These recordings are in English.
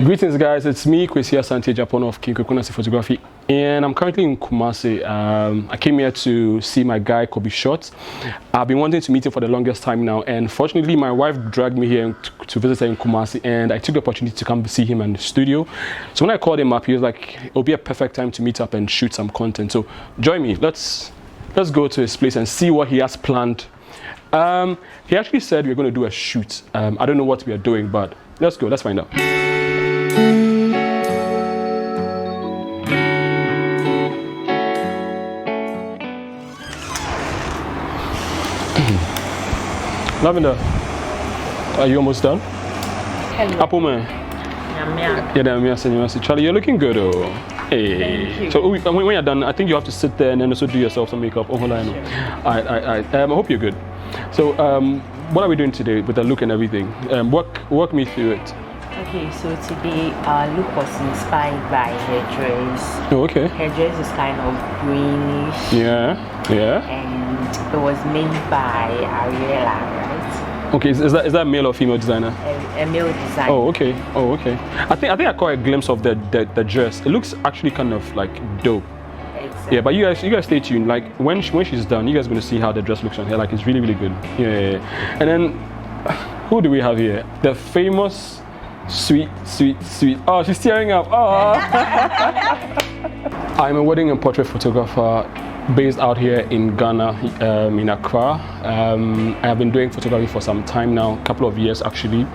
Greetings, guys. It's me, Kwesi Asante, Japan of Kumasi Photography, and I'm currently in Kumasi. I came here to see my guy Kobbyshots. I've been wanting to meet him for the longest time now, and fortunately, my wife dragged me here to visit her in Kumasi, and I took the opportunity to come see him in the studio. So when I called him up, he was like, "It'll be a perfect time to meet up and shoot some content." So join me. Let's go to his place and see what he has planned. He actually said we're going to do a shoot. I don't know what we are doing, but let's go. Let's find out. Lavender, are you almost done? Hello. Apple man. Yeah, Charlie, you're looking good. Oh. Hey. Thank you. So when you're done, I think you have to sit there and then also do yourself some makeup. Oh, hold on. Sure. I hope you're good. So what are we doing today with the look and everything? Walk me through it. Okay, so today our look was inspired by her dress. Oh, okay. Her dress is kind of greenish. Yeah. And it was made by Ariella, right? Okay, is that male or female designer? A male designer. Oh, okay. I think I caught a glimpse of the dress. It looks actually kind of like dope. Exactly. Yeah, but you guys stay tuned. Like when she's done, you guys are gonna see how the dress looks on her. Like it's really good. Yeah. And then who do we have here? The famous sweet. Oh, she's tearing up. Oh. I'm a wedding and portrait photographer based out here in Ghana, in Accra. I have been doing photography for some time now, a couple of years actually.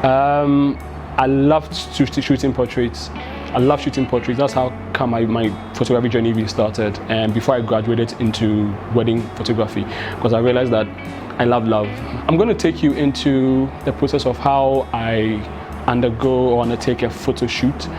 I love shooting portraits. That's how come my photography journey really started. And before I graduated into wedding photography, because I realized that I love love. I'm going to take you into the process of how I undergo or undertake a photo shoot,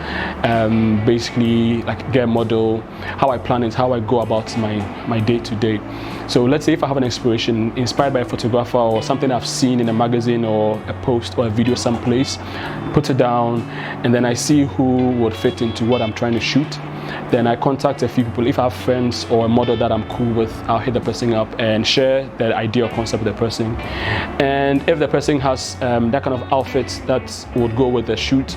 basically like get a model, how I plan it, how I go about my day to day. So let's say if I have an inspiration inspired by a photographer or something I've seen in a magazine or a post or a video someplace, put it down, and then I see who would fit into what I'm trying to shoot. Then I contact a few people. If I have friends or a model that I'm cool with, I'll hit the person up and share the idea or concept with the person. And if the person has that kind of outfit that would go with the shoot,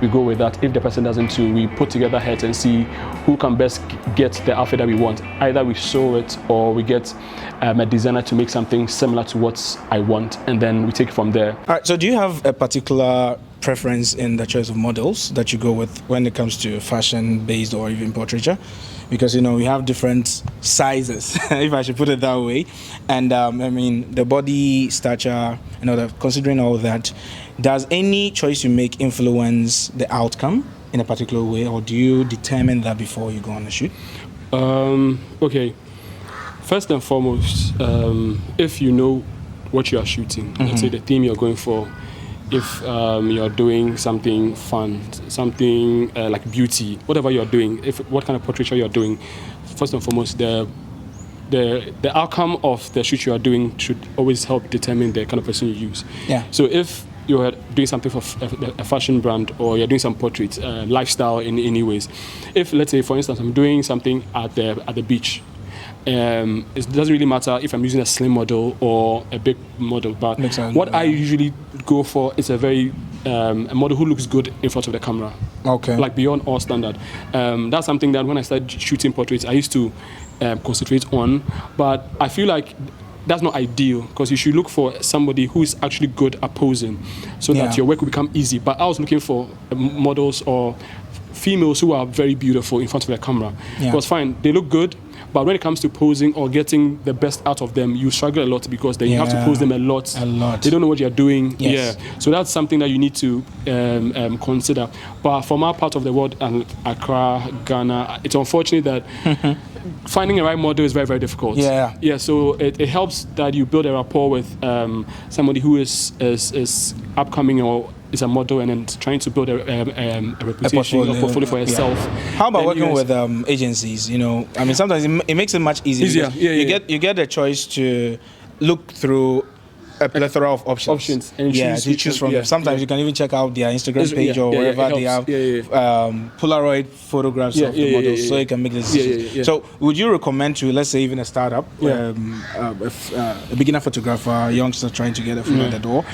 we go with that. If the person doesn't too, we put together heads and see who can best get the outfit that we want. Either we sew it or we get a designer to make something similar to what I want, and then we take it from there. All right, so do you have a particular preference in the choice of models that you go with when it comes to fashion-based or even portraiture? Because, you know, we have different sizes, if I should put it that way. And, I mean, the body stature, you know, considering all that, does any choice you make influence the outcome in a particular way, or do you determine that before you go on a shoot? Okay. First and foremost, if you know what you are shooting, let's say the theme you're going for, if you're doing something fun, something like beauty, whatever you're doing, what kind of portraiture you're doing, first and foremost, the outcome of the shoot you are doing should always help determine the kind of person you use. Yeah. So if you're doing something for a fashion brand, or you're doing some portraits, lifestyle in any ways, if let's say for instance I'm doing something at the beach, it doesn't really matter if I'm using a slim model or a big model, but what I usually go for is a very a model who looks good in front of the camera. Okay. Like beyond all standard. That's something that when I started shooting portraits, I used to concentrate on, but I feel like that's not ideal, because you should look for somebody who is actually good at posing, so that your work will become easy. But I was looking for models or females who are very beautiful in front of the camera. Because fine, they look good, but when it comes to posing or getting the best out of them, you struggle a lot, because then you have to pose them a lot. They don't know what you're doing. Yes. Yeah. So that's something that you need to consider. But from our part of the world, and Accra, Ghana, it's unfortunate that finding a right model is very, very difficult. Yeah. So it helps that you build a rapport with somebody who is upcoming or is a model, and then trying to build a reputation or portfolio for yourself. How about working with agencies? You know, I mean, sometimes it makes it much easier. You get the choice to look through a plethora of options. And you choose from them. Sometimes you can even check out their Instagram page or wherever they have Polaroid photographs of the models, so you can make the decision. So would you recommend to, let's say, even a startup, a beginner photographer, a youngster trying to get a foot in the door,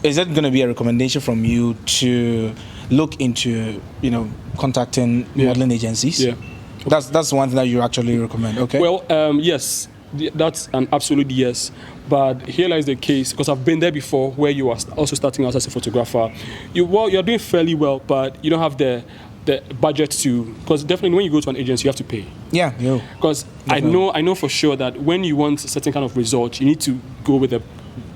is that going to be a recommendation from you to look into, contacting modeling agencies? Yeah. That's one thing that you actually recommend, okay? Well, yes, that's an absolute yes. But here lies the case, because I've been there before, where you are also starting out as a photographer. You're doing fairly well, but you don't have the budget to, because definitely when you go to an agency, you have to pay. Yeah. Because I know for sure that when you want a certain kind of result, you need to go with the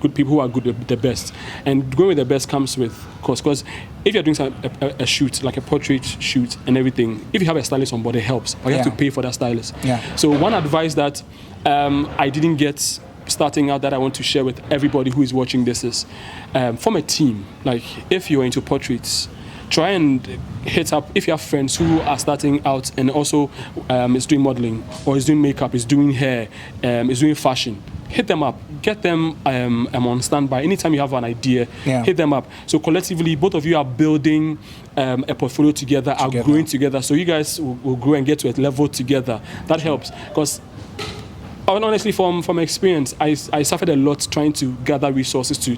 good people who are good, the best. And going with the best comes with cost. Because if you're doing a shoot, like a portrait shoot and everything, if you have a stylist on board, it helps. But you have to pay for that stylist. Yeah. So one advice that I didn't get starting out that I want to share with everybody who is watching this is form a team. Like if you're into portraits, try and hit up, if you have friends who are starting out and also is doing modeling, or is doing makeup, is doing hair, is doing fashion, hit them up, get them on standby. Anytime you have an idea, hit them up. So collectively, both of you are building a portfolio together, are growing together. So you guys will grow and get to a level together. That helps, because honestly, from experience, I suffered a lot trying to gather resources to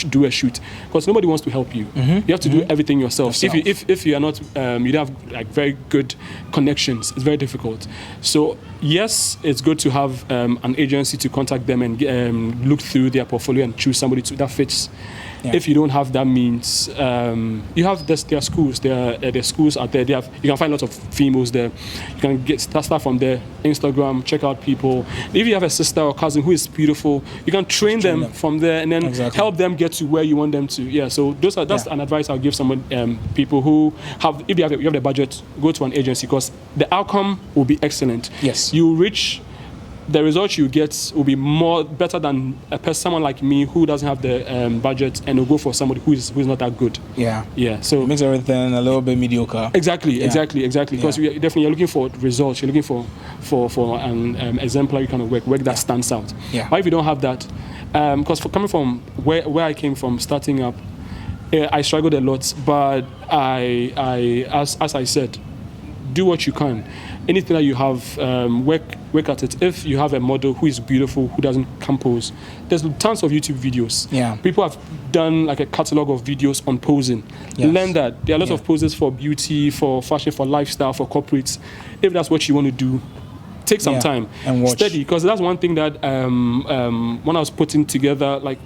do a shoot, because nobody wants to help you. You have to do everything yourself. If you are not, you don't have like very good connections, it's very difficult. So yes, it's good to have an agency to contact them and look through their portfolio and choose somebody that fits. Yeah. If you don't have that means, you have there are schools. There are schools out there. You can find lots of females there. You can start from there. Instagram, check out people. If you have a sister or cousin who is beautiful, you can train them from there and then help them get to where you want them to. Yeah. So that's an advice I'll give someone. People who have, if you have the budget, go to an agency, because the outcome will be excellent. Yes. You reach. The result you get will be better than someone like me who doesn't have the budget and will go for somebody who is not that good. Yeah. So it makes everything a little bit mediocre. Exactly. Because you're looking for results. You're looking for an exemplary kind of work that stands out. Yeah. But if you don't have that, because coming from where I came from, starting up, I struggled a lot. But as I said, do what you can. Anything that you have, work at it. If you have a model who is beautiful, who doesn't compose, there's tons of YouTube videos. Yeah. People have done like a catalog of videos on posing. Yes. Learn that. There are lots of poses for beauty, for fashion, for lifestyle, for corporates. If that's what you want to do, take some time and watch. Steady, because that's one thing that when I was putting together like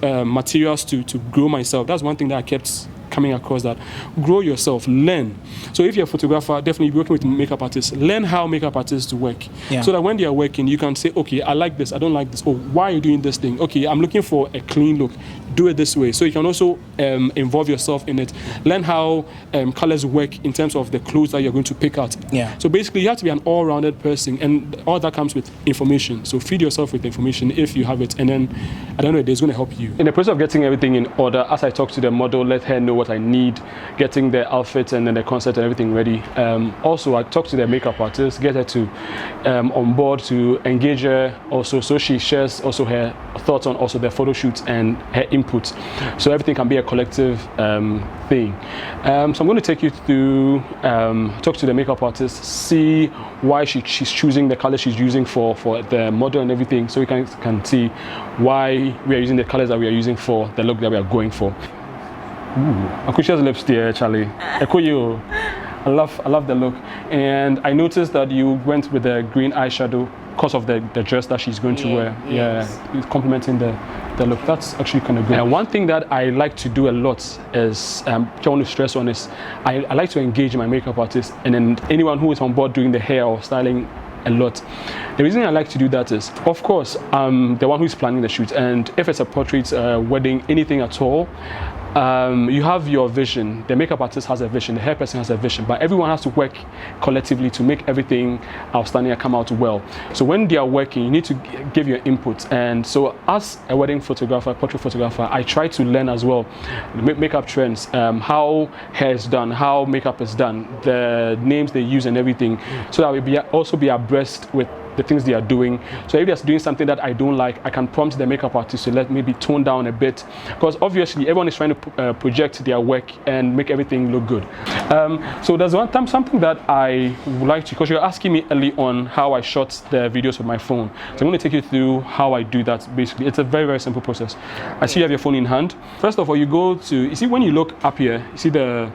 materials to grow myself, that's one thing that I kept coming across, that grow yourself, learn. So if you're a photographer, definitely be working with makeup artists, learn how makeup artists work, so that when they are working, you can say, okay, I like this, I don't like this, oh, why are you doing this thing? Okay, I'm looking for a clean look, do it this way. So you can also involve yourself in it, learn how colors work in terms of the clothes that you're going to pick out. So basically you have to be an all-rounded person, and all that comes with information. So feed yourself with information if you have it, and then I don't know, it's going to help you. In the process of getting everything in order, as I talk to the model, let her know what I need, getting the outfit and then the concept and everything ready. Also, I talk to the makeup artist, get her to on board, to engage her also, so she shares also her thoughts on also the photo shoots and her input, so everything can be a collective thing. So I'm going to take you through, talk to the makeup artist, see why she's choosing the color she's using for the model and everything, so you can see why we are using the colors that we are using for the look that we are going for. Akusha's lips there, Charlie. Ekoyo. I love the look. And I noticed that you went with the green eyeshadow because of the dress that she's going to wear. Yes. Yeah, complementing the look. That's actually kind of good. And one thing that I like to do a lot is, I want to stress on is, I like to engage my makeup artist and then anyone who is on board doing the hair or styling a lot. The reason I like to do that is, of course, I'm the one who's planning the shoot, and if it's a portrait, wedding, anything at all, you have your vision. The makeup artist has a vision, the hair person has a vision, but everyone has to work collectively to make everything outstanding and come out well. So when they are working, you need to give your input. And so as a wedding photographer, portrait photographer, I try to learn as well makeup trends, how hair is done, how makeup is done, the names they use and everything, so that we also be abreast with the things they are doing. So if they're doing something that I don't like, I can prompt the makeup artist to let maybe tone down a bit, because obviously everyone is trying to project their work and make everything look good. So there's one time something that I would like to, because you're asking me early on how I shot the videos with my phone. So I'm going to take you through how I do that. Basically, it's a very, very simple process. I see you have your phone in hand. First of all, you go to, you see when you look up here, you see the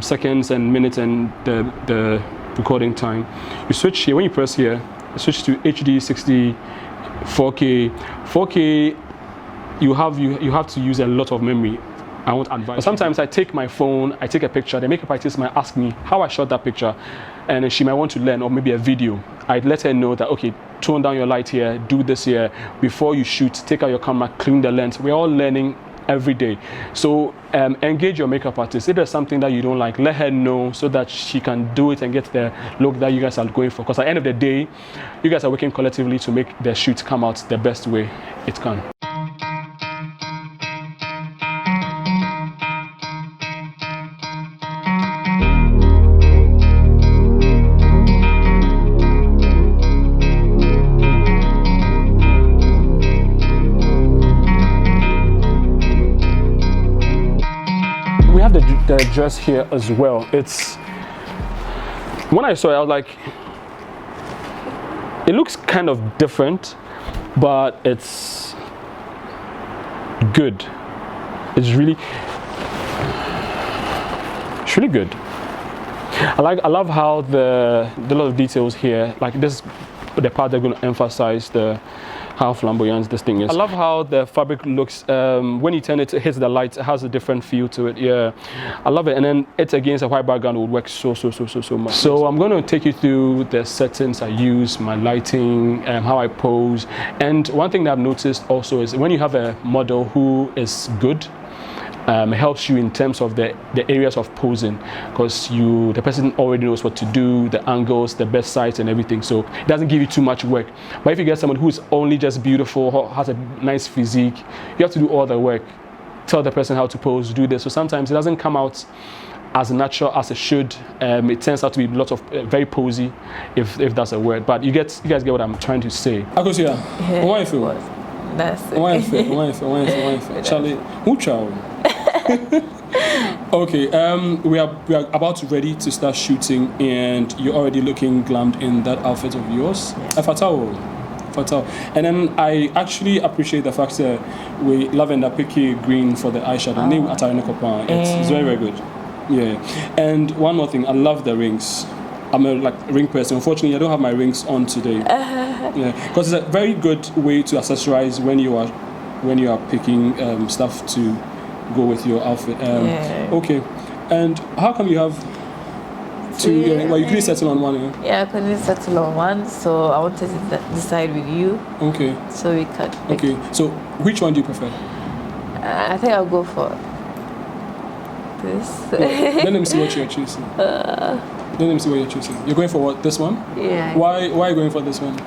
seconds and minutes and the recording time. You switch here, when you press here, you switch to HD 60, 4K. 4K, you have to use a lot of memory. I won't advise. But sometimes I take my phone, I take a picture, the makeup artist might ask me how I shot that picture, and she might want to learn, or maybe a video. I'd let her know that, okay, tone down your light here, do this here. Before you shoot, take out your camera, clean the lens. We're all learning every day. So engage your makeup artist. If there's something that you don't like, let her know so that she can do it and get the look that you guys are going for. Because at the end of the day, you guys are working collectively to make the shoot come out the best way it can. We have the dress here as well. It's, when I saw it, I was like, it looks kind of different, but it's good. It's really good. I love how the lot of details here, like this, the part they're going to emphasize how flamboyant this thing is. I love how the fabric looks when you turn it, it hits the light, it has a different feel to it. Yeah, I love it. And then it's against a white background would work so much. So I'm going to take you through the settings I use, my lighting, how I pose. And one thing that I've noticed also is when you have a model who is good, helps you in terms of the areas of posing, because the person already knows what to do, the angles, the best sights and everything, so it doesn't give you too much work. But if you get someone who's only just beautiful, has a nice physique, you have to do all the work, tell the person how to pose, do this. So sometimes it doesn't come out as natural as it should. It turns out to be a lot of very posy, if that's a word. But you guys get what I'm trying to say. Akosia, why you feel? That's it. Why you feel? Charlie, who child? Okay, we are about to ready to start shooting, and you're already looking glammed in that outfit of yours. Fatal. And then I actually appreciate the fact that we lavender picky green for the eyeshadow. Name it's very good. Yeah. And one more thing, I love the rings. I'm a ring person. Unfortunately, I don't have my rings on today. Yeah, because it's a very good way to accessorize when you are picking stuff to go with your outfit. Okay, and how come you have two? Well, you couldn't settle on one. Yeah, I couldn't settle on one, so I wanted to decide with you. Okay. So we could. Okay, so which one do you prefer? I think I'll go for this. Let me see what you're choosing. Let me see what you're choosing. You're going for what? This one? Yeah. Why are you going for this one?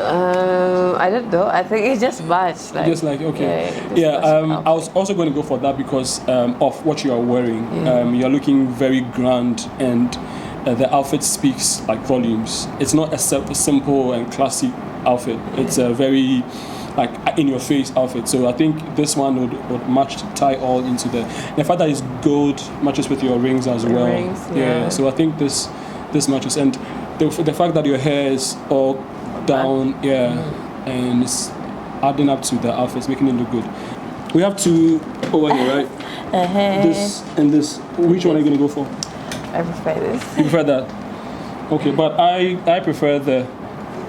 I don't know. I think it just matched. Okay. I was also going to go for that because of what you are wearing. You're looking very grand, and the outfit speaks like volumes. It's not a simple and classy outfit. It's a very in-your-face outfit. So I think this one would match to tie all into the fact that it's gold matches with your rings as well. Rings, yeah. So I think this matches, and the fact that your hair is all down, and it's adding up to the outfits, making it look good. We have two over here, right? This and this. Which one are you going to go for? I prefer this. You prefer that? Okay, but I prefer this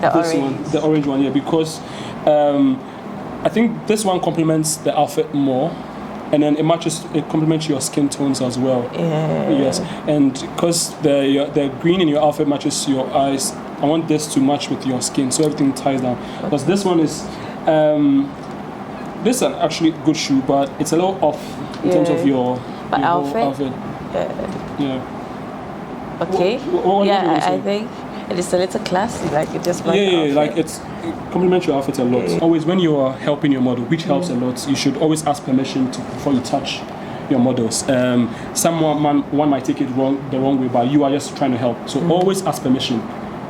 orange one, the orange one, yeah, because I think this one complements the outfit more, and then it complements your skin tones as well. Yeah. Yes, and because the green in your outfit matches your eyes, I want this to match with your skin, so everything ties down. Because this one is, this is an actually good shoe, but it's a little off in terms of your outfit. Yeah. Okay. What I think it's a little classy, it just it complements your outfit a lot. Yeah. Always when you are helping your model, which helps a lot, you should always ask permission before you touch your models. One might take it the wrong way, but you are just trying to help. So always ask permission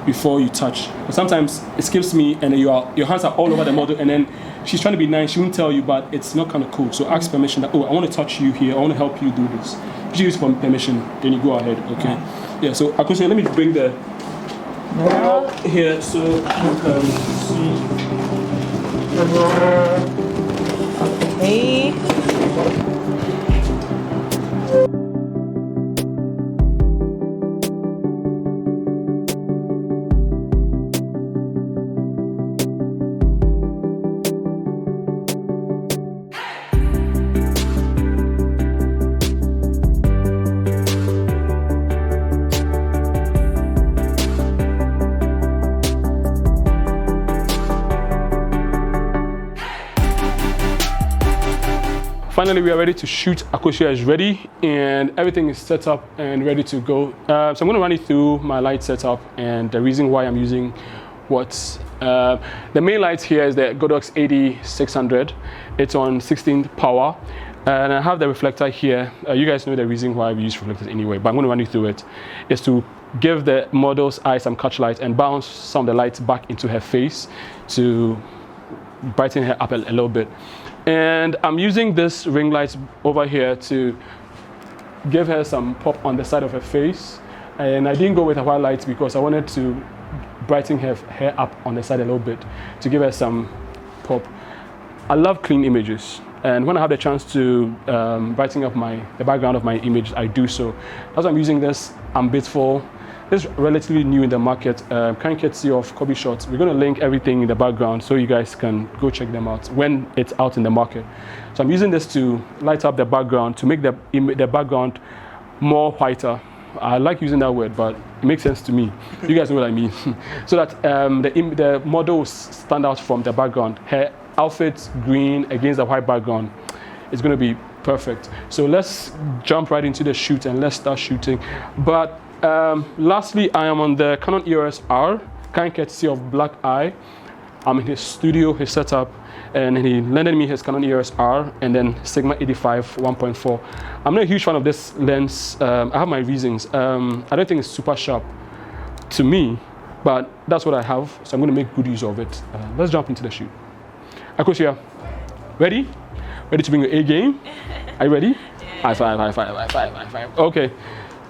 before you touch. But sometimes it skips me, and then your hands are all over the model, and then she's trying to be nice, she won't tell you, but it's not kind of cool. So ask permission that, I want to touch you here, I want to help you do this. If you use permission, then you go ahead, okay? Yeah, so Akosia, let me bring the mirror here so you can see. Okay. finally, we are ready to shoot. Akosia is ready, and everything is set up and ready to go. So I'm going to run you through my light setup and the reason why I'm using what's the main light here is the Godox AD600. It's on 16th power, and I have the reflector here. You guys know the reason why we use reflectors anyway, but I'm going to run you through it. It's to give the model's eye some catch light and bounce some of the light back into her face to brighten her up a little bit. And I'm using this ring light over here to give her some pop on the side of her face. And I didn't go with a white light because I wanted to brighten her hair up on the side a little bit to give her some pop. I love clean images, and when I have the chance to brighten up the background of my image, I do so. That's why I'm using this Ambitful. This is relatively new in the market, courtesy of Kobbyshots. We're going to link everything in the background so you guys can go check them out when it's out in the market. So I'm using this to light up the background, to make the background more whiter. I like using that word, but it makes sense to me. You guys know what I mean. So that the model will stand out from the background. Her outfit green against the white background is going to be perfect. So let's jump right into the shoot and let's start shooting. But lastly, I am on the Canon EOS R, kind courtesy of Black Eye. I'm in his studio, his setup, and he lended me his Canon EOS R and then Sigma 85 1.4. I'm not a huge fan of this lens. I have my reasons. I don't think it's super sharp to me, but that's what I have, so I'm going to make good use of it. Let's jump into the shoot. Akosia, ready? Ready to bring your A game? Are you ready? Yeah. High five, high five, high five, high five. Okay,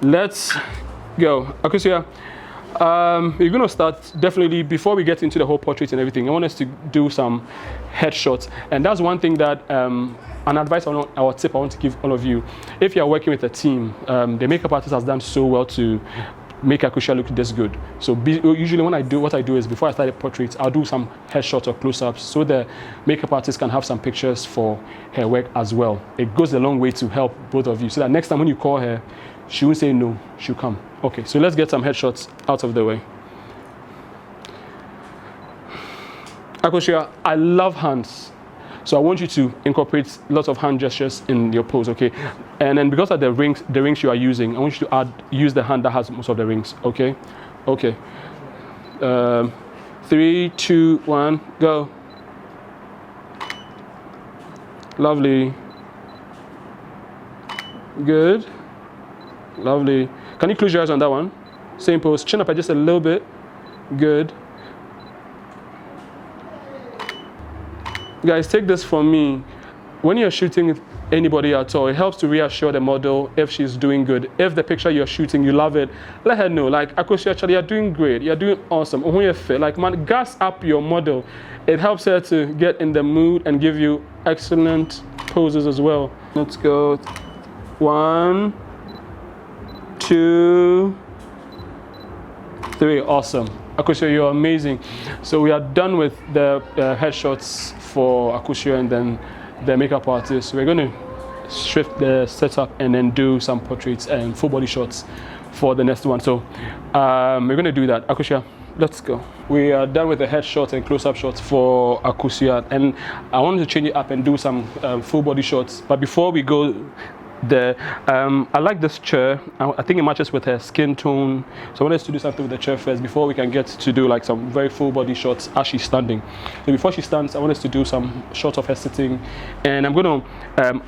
let's go. Akosia, you're going to start, definitely, before we get into the whole portrait and everything, I want us to do some headshots. And that's one thing that, an advice or tip I want to give all of you. If you're working with a team, the makeup artist has done so well to make Akosia look this good. So usually what I do is before I start the portrait, I'll do some headshots or close-ups so the makeup artist can have some pictures for her work as well. It goes a long way to help both of you, so that next time when you call her, she won't say no, she'll come. Okay, so let's get some headshots out of the way. Akosia, I love hands. So I want you to incorporate lots of hand gestures in your pose, okay? And then because of the rings you are using, I want you to use the hand that has most of the rings, okay? Okay. 3, 2, 1, go. Lovely. Good. Lovely. Can you close your eyes on that one? Same pose. Chin up just a little bit. Good. Guys, take this from me. When you're shooting with anybody at all, it helps to reassure the model if she's doing good. If the picture you're shooting, you love it, let her know. Like, Akosia, actually, you're doing great. You're doing awesome. Like, man, gas up your model. It helps her to get in the mood and give you excellent poses as well. Let's go. 1, 2, 3. Awesome. Akosia, you're amazing. So we are done with the headshots for Akosia and then the makeup artist. We're going to shift the setup and then do some portraits and full body shots for the next one. So we're going to do that. Akosia, let's go. We are done with the headshots and close-up shots for Akosia, and I wanted to change it up and do some full body shots. But before we go there, I like this chair. I think it matches with her skin tone, so I wanted to do something with the chair first before we can get to do like some very full body shots as she's standing. So before she stands, I want us to do some shots of her sitting, and I'm going to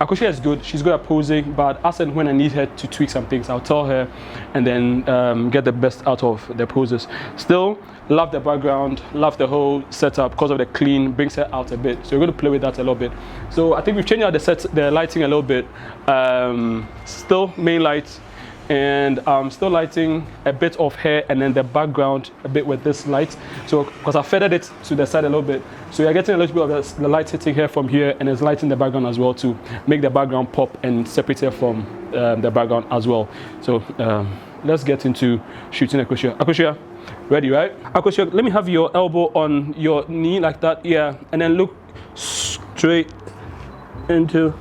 Akosia is good, she's good at posing, but as and when I need her to tweak some things, I'll tell her and then get the best out of the poses. Still love the background, love the whole setup because of the clean, brings her out a bit, so we're going to play with that a little bit. So I think we've changed out the lighting a little bit. Still main light, and still lighting a bit of hair and then the background a bit with this light. So because I feathered it to the side a little bit, so you're getting a little bit of the light hitting here from here, and it's lighting the background as well to make the background pop and separate her from the background as well. So let's get into shooting Akosia. Akosia, ready, right? Akosia, let me have your elbow on your knee like that, yeah, and then look straight into,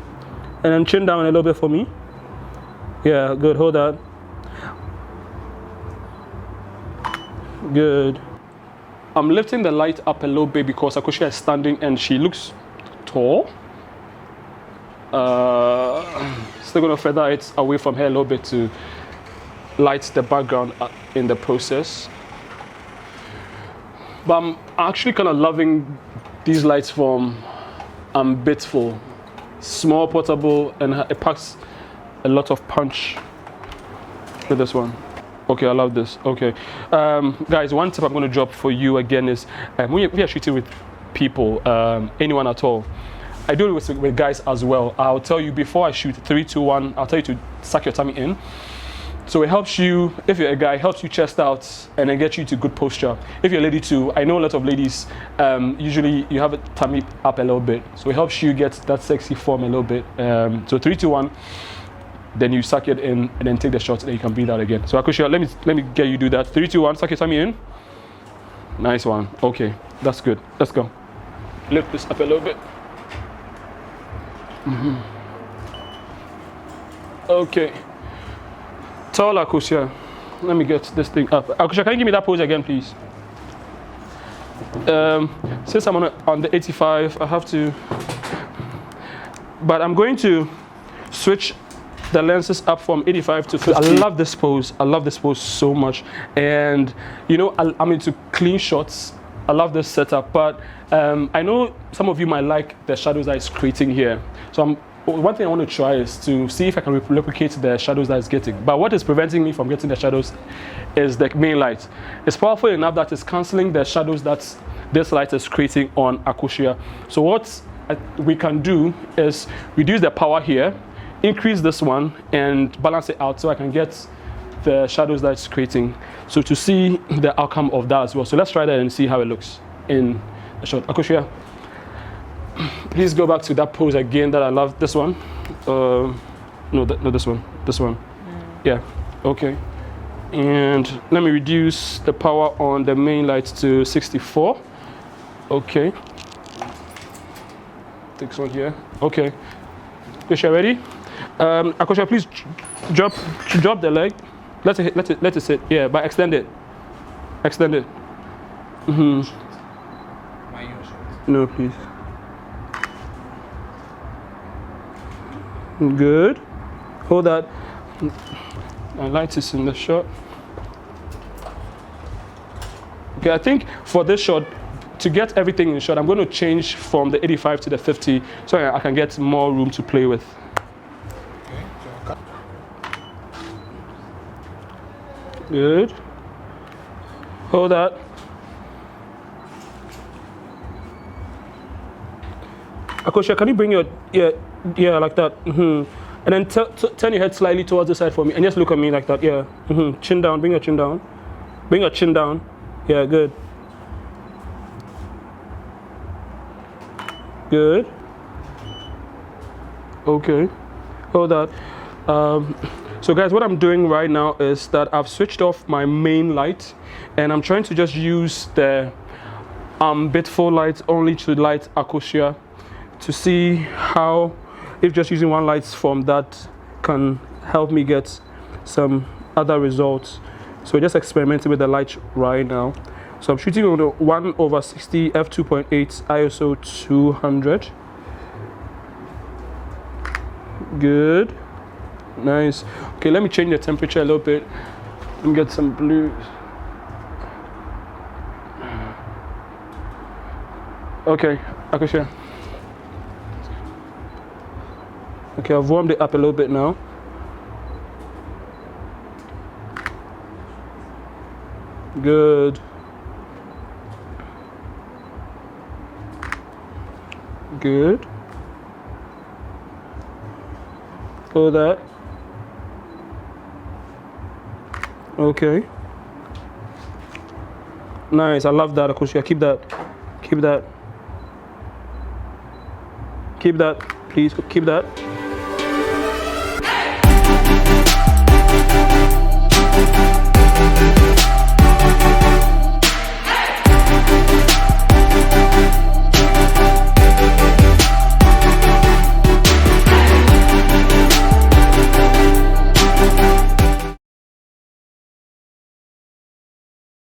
and then chin down a little bit for me. Yeah, good, hold that. Good. I'm lifting the light up a little bit because Akosia is standing and she looks tall. Still gonna feather it away from here a little bit to light the background in the process. But I'm actually kind of loving these lights from Ambitful. Small, portable, and it packs a lot of punch with this one. Okay, I love this. Okay, guys, one tip I'm going to drop for you again is when we are shooting with people, anyone at all. I do it with guys as well. I'll tell you before I shoot 3, 2, 1. I'll tell you to suck your tummy in. So it helps you, if you're a guy, it helps you chest out and then get you to good posture. If you're a lady too, I know a lot of ladies, usually you have a tummy up a little bit. So it helps you get that sexy form a little bit. So 3, 2, 1. Then you suck it in and then take the shot and then you can breathe out again. So Akusha, let me get you do that. 3, 2, 1, suck your tummy in. Nice one. Okay, that's good. Let's go. Lift this up a little bit. Okay. Tall Akusha. Let me get this thing up. Akusha, can you give me that pose again, please? Since I'm on the 85, I have to. But I'm going to switch the lenses up from 85 to 50. I love this pose. I love this pose so much. And you know, I'm into clean shots. I love this setup, but I know some of you might like the shadows that it's creating here. So one thing I want to try is to see if I can replicate the shadows that it's getting. But what is preventing me from getting the shadows is the main light. It's powerful enough that it's cancelling the shadows that this light is creating on Akusha. So what we can do is reduce the power here, increase this one and balance it out so I can get the shadows that it's creating. So to see the outcome of that as well. So let's try that and see how it looks in the shot. Akusha, please go back to that pose again that I love. This one. No, this one. This one. Yeah. Okay. And let me reduce the power on the main lights to 64. Okay. Take this one here. Okay. Akusha, ready? Akusha, please drop the leg. Let it sit. Yeah, but extend it. Extend it. No, please. Good. Hold that. My light is in the shot. Okay, I think for this shot, to get everything in the shot, I'm going to change from the 85 to the 50 so I can get more room to play with. Good. Hold that. Akusha, can you bring your yeah like that? And then turn your head slightly towards the side for me, and just look at me like that. Yeah. Chin down. Bring your chin down. Bring your chin down. Yeah. Good. Good. Okay. Hold that. So guys, what I'm doing right now is that I've switched off my main light and I'm trying to just use the Ambitful light only to light Akusha to see how, if just using one light from that can help me get some other results. So we're just experimenting with the light right now. So I'm shooting on the 1/60 f2.8 ISO 200. Good. Nice. Okay, let me change the temperature a little bit and get some blues. Okay, Akusha. Okay, I've warmed it up a little bit now. Good. Good. Hold that. Okay. Nice. I love that, Akusha. Keep that. Keep that. Keep that. Please keep that.